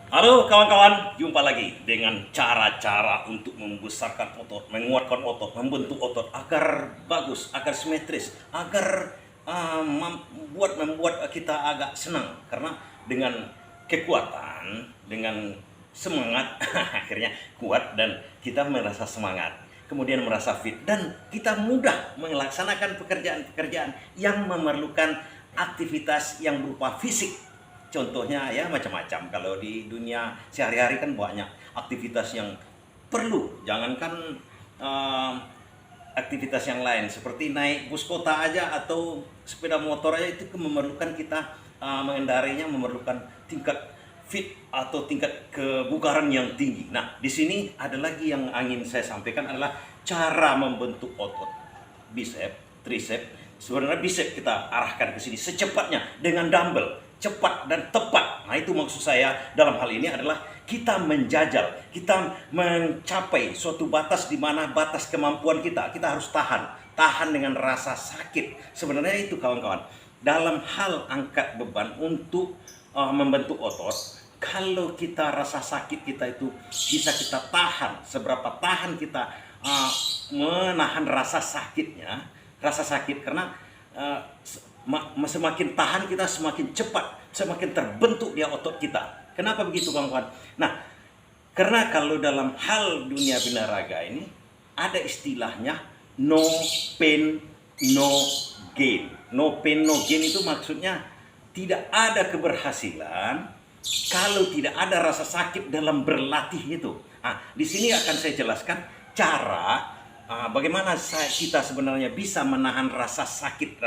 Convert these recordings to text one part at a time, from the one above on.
Halo kawan-kawan, jumpa lagi dengan cara-cara untuk membesarkan otot, menguatkan otot, membentuk otot agar bagus, agar simetris, agar membuat kita agak senang karena dengan kekuatan, dengan semangat akhirnya kuat dan kita merasa semangat, kemudian merasa fit dan kita mudah melaksanakan pekerjaan-pekerjaan yang memerlukan aktivitas yang berupa fisik. Contohnya ya macam-macam. Kalau di dunia sehari-hari kan banyak aktivitas yang perlu. Jangankan eh, aktivitas yang lain seperti naik bus kota aja atau sepeda motor aja itu memerlukan kita mengendarinya memerlukan tingkat fit atau tingkat kebugaran yang tinggi. Nah, di sini ada lagi yang ingin saya sampaikan adalah cara membentuk otot bicep, tricep. Sebenarnya bicep kita arahkan ke sini secepatnya dengan dumbbell, cepat dan tepat. Nah, itu maksud saya dalam hal ini adalah kita menjajal, kita mencapai suatu batas di mana batas kemampuan kita harus tahan dengan rasa sakit. Sebenarnya itu kawan-kawan. Dalam hal angkat beban untuk membentuk otot, kalau kita rasa sakit kita itu bisa kita tahan, seberapa tahan kita menahan rasa sakitnya, rasa sakit karena semakin tahan kita semakin cepat, semakin terbentuk dia otot kita. Kenapa begitu kawan-kawan? Nah, karena kalau dalam hal dunia binaraga ini ada istilahnya no pain no gain. No pain no gain itu maksudnya tidak ada keberhasilan kalau tidak ada rasa sakit dalam berlatih itu. Nah, di sini akan saya jelaskan cara bagaimana kita sebenarnya bisa menahan rasa sakit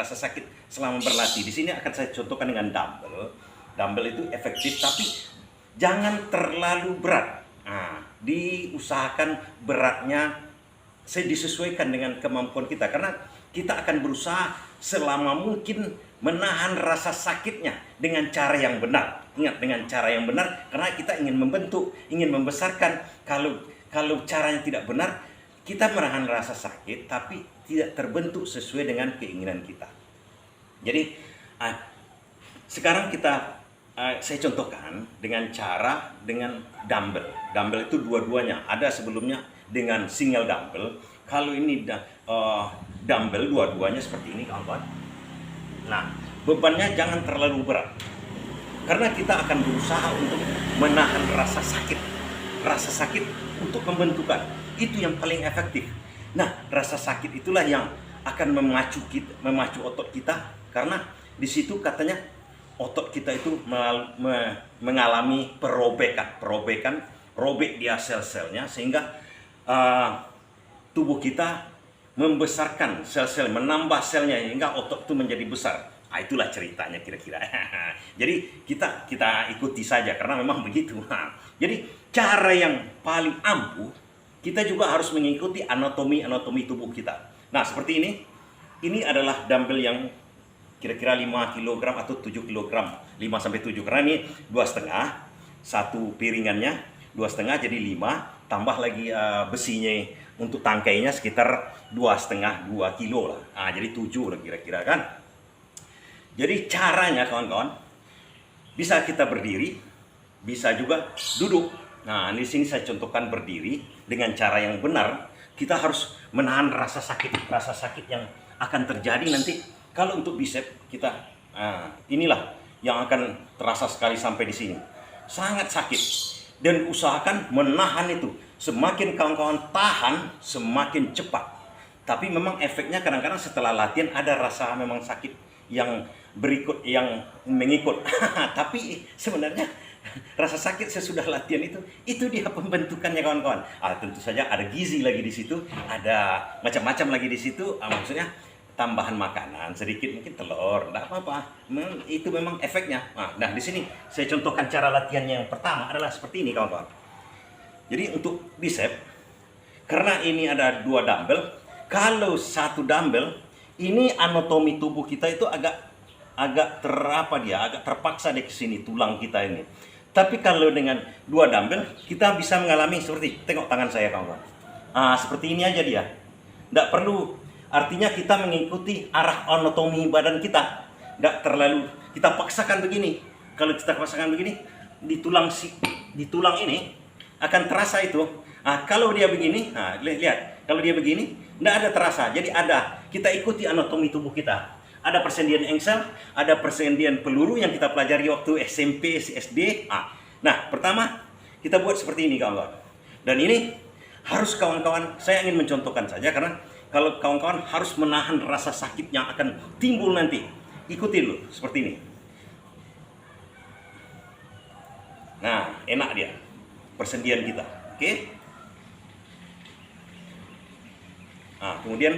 selama berlatih. Di sini akan saya contohkan dengan dumbbell. Dumbbell itu efektif tapi jangan terlalu berat. Nah, diusahakan beratnya saya disesuaikan dengan kemampuan kita karena kita akan berusaha selama mungkin menahan rasa sakitnya dengan cara yang benar. Ingat, dengan cara yang benar karena kita ingin membentuk, ingin membesarkan. Kalau caranya tidak benar, kita menahan rasa sakit tapi tidak terbentuk sesuai dengan keinginan kita. Jadi sekarang saya contohkan dengan cara dengan dumbbell. Dumbbell itu dua-duanya. Ada sebelumnya dengan single dumbbell. Kalau ini dumbbell dua-duanya seperti ini kawan-kawan. Nah, bebannya jangan terlalu berat. Karena kita akan berusaha untuk menahan rasa sakit untuk pembentukan. Itu yang paling efektif. Nah, rasa sakit itulah yang akan memacu otot kita karena di situ katanya otot kita itu mengalami perobekan, robek dia sel-selnya sehingga tubuh kita membesarkan sel-sel, menambah selnya hingga otot itu menjadi besar. Nah, itulah ceritanya kira-kira. Jadi kita ikuti saja karena memang begitu. Jadi cara yang paling ampuh kita juga harus mengikuti anatomi tubuh kita. Nah, seperti ini. Ini adalah dumbbell yang kira-kira 5 kg atau 7 kg. 5 sampai 7 karena ini 2,5. Satu piringannya 2,5 jadi 5, tambah lagi besinya untuk tangkainya sekitar 2,5 2 kilo lah. Nah, jadi 7 lah kira-kira kan. Jadi caranya kawan-kawan bisa kita berdiri, bisa juga duduk. Nah, di sini saya contohkan berdiri dengan cara yang benar. Kita harus menahan rasa sakit yang akan terjadi nanti kalau untuk bicep kita. Inilah yang akan terasa sekali sampai di sini. Sangat sakit dan usahakan menahan itu. Semakin kawan-kawan tahan, semakin cepat. Tapi memang efeknya kadang-kadang setelah latihan ada rasa memang sakit yang berikut yang mengikut. Tapi sebenarnya rasa sakit sesudah latihan itu dia pembentukannya kawan-kawan. Tentu saja ada gizi lagi di situ, ada macam-macam lagi di situ. Maksudnya tambahan makanan sedikit, mungkin telur, enggak apa-apa. Itu memang efeknya. Nah, di sini saya contohkan cara latihan yang pertama adalah seperti ini kawan-kawan. Jadi untuk bicep, karena ini ada 2 dumbbell, kalau satu dumbbell ini anatomi tubuh kita itu agak agak terpaksa di sini tulang kita ini. Tapi kalau dengan 2 dumbbell kita bisa mengalami seperti tengok tangan saya kawan-kawan. Seperti ini aja dia. Tidak perlu, artinya kita mengikuti arah anatomi badan kita. Tidak terlalu kita paksakan begini. Kalau kita paksakan begini, di tulang ini akan terasa itu. Nah, kalau dia begini, nah, lihat, kalau dia begini, tidak ada terasa. Jadi kita ikuti anatomi tubuh kita. Ada persendian engsel, ada persendian peluru yang kita pelajari waktu SMP, SD. Nah, pertama kita buat seperti ini kawan-kawan. Dan ini harus kawan-kawan, saya ingin mencontohkan saja karena kalau kawan-kawan harus menahan rasa sakit yang akan timbul nanti. Ikuti dulu, seperti ini. Nah, enak dia persendian kita, oke? Nah, kemudian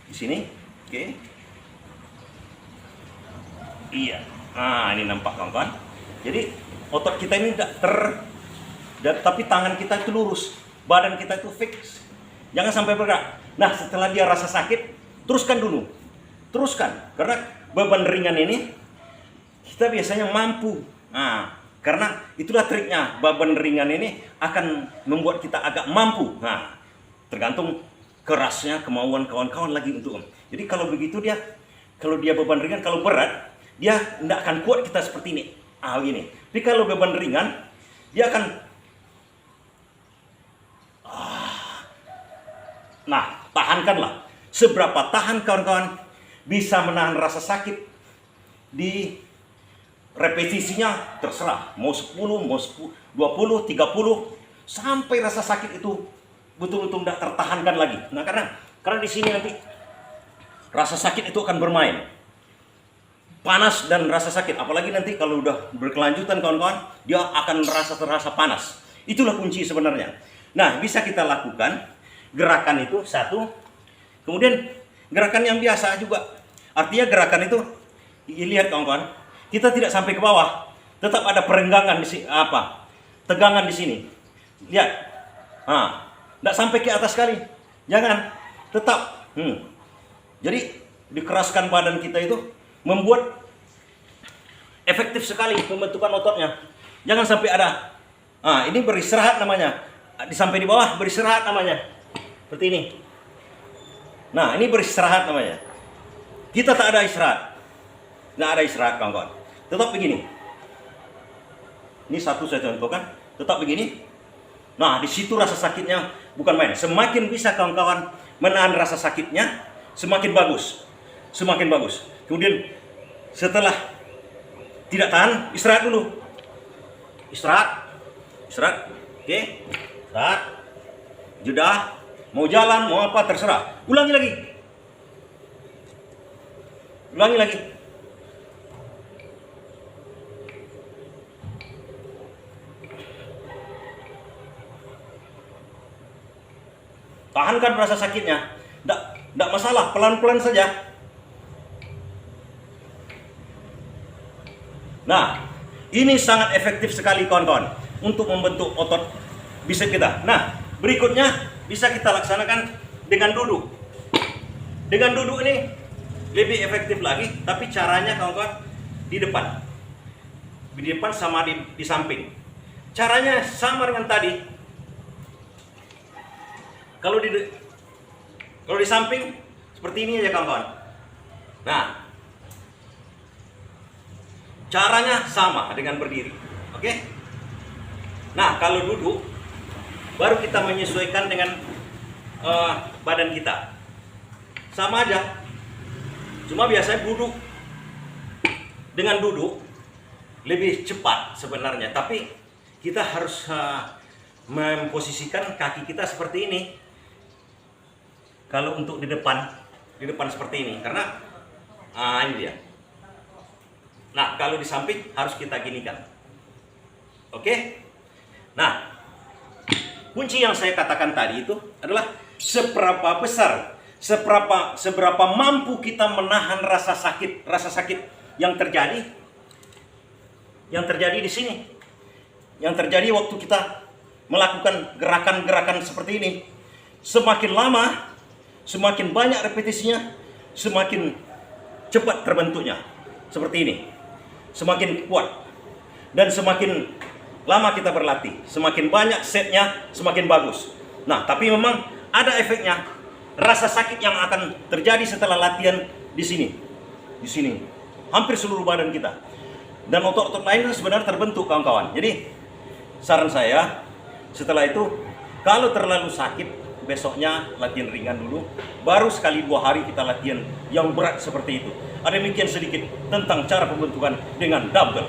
di sini, oke? Iya. Nah, ini nampak kawan-kawan. Jadi otot kita ini tapi tangan kita itu lurus, badan kita itu fix, jangan sampai bergerak. Nah, setelah dia rasa sakit, teruskan dulu, karena beban ringan ini kita biasanya mampu. Nah, karena itulah triknya, beban ringan ini akan membuat kita agak mampu. Nah, tergantung kerasnya kemauan kawan-kawan lagi untuk. Jadi kalau begitu kalau dia beban ringan, kalau berat dia tidak akan kuat kita seperti ini. Begini. Tapi kalau beban ringan dia akan. Nah, tahankanlah. Seberapa tahan kawan-kawan bisa menahan rasa sakit di repetisinya terserah. Mau 10, mau 20, 30 sampai rasa sakit itu betul-betul tidak tertahankan lagi. Nah, karena di sini nanti rasa sakit itu akan bermain. Panas dan rasa sakit, apalagi nanti kalau udah berkelanjutan kawan-kawan, dia akan terasa panas. Itulah kunci sebenarnya. Nah, bisa kita lakukan gerakan itu satu, kemudian gerakan yang biasa juga. Artinya gerakan itu, lihat kawan-kawan, kita tidak sampai ke bawah, tetap ada perenggangan di sini, tegangan di sini. Lihat, tidak sampai ke atas sekali, jangan, tetap. Jadi dikeraskan badan kita itu membuat efektif sekali pembentukan ototnya. Jangan sampai ada. Ini beristirahat namanya. Sampai di bawah beristirahat namanya. Seperti ini. Nah, ini beristirahat namanya. Kita tak ada istirahat. Nggak ada istirahat kawan-kawan. Tetap begini. Ini satu saya contohkan. Tetap begini. Nah, di situ rasa sakitnya bukan main. Semakin bisa kawan-kawan menahan rasa sakitnya, semakin bagus. Semakin bagus. Kemudian setelah tidak tahan, istirahat dulu. Istirahat. Oke. Istirahat. Jeda. Mau jalan, mau apa, terserah. Ulangi lagi. Tahankan rasa sakitnya. Tidak masalah, pelan-pelan saja. Nah, ini sangat efektif sekali kawan-kawan untuk membentuk otot bisep kita. Nah, berikutnya bisa kita laksanakan dengan duduk. Dengan duduk ini lebih efektif lagi, tapi caranya kawan-kawan di depan. Di depan sama di samping. Caranya sama dengan tadi. Kalau di samping seperti ini aja kawan-kawan. Nah, caranya sama dengan berdiri, oke? Nah, kalau duduk, baru kita menyesuaikan dengan badan kita. Sama aja, cuma biasanya dengan duduk lebih cepat sebenarnya. Tapi kita harus memposisikan kaki kita seperti ini. Kalau untuk di depan seperti ini, karena ini dia. Nah, kalau di samping harus kita ginikan. Oke? Nah, kunci yang saya katakan tadi itu adalah seberapa mampu kita menahan rasa sakit yang terjadi di sini. Yang terjadi waktu kita melakukan gerakan-gerakan seperti ini. Semakin lama, semakin banyak repetisinya, semakin cepat terbentuknya. Seperti ini. Semakin kuat dan semakin lama kita berlatih, semakin banyak setnya, semakin bagus. Nah, tapi memang ada efeknya, rasa sakit yang akan terjadi setelah latihan di sini, hampir seluruh badan kita. Dan otot-otot lain itu sebenarnya terbentuk, kawan-kawan. Jadi saran saya, setelah itu kalau terlalu sakit, besoknya latihan ringan dulu, baru sekali 2 hari kita latihan yang berat seperti itu. Ada demikian sedikit tentang cara pembentukan dengan dumbbell.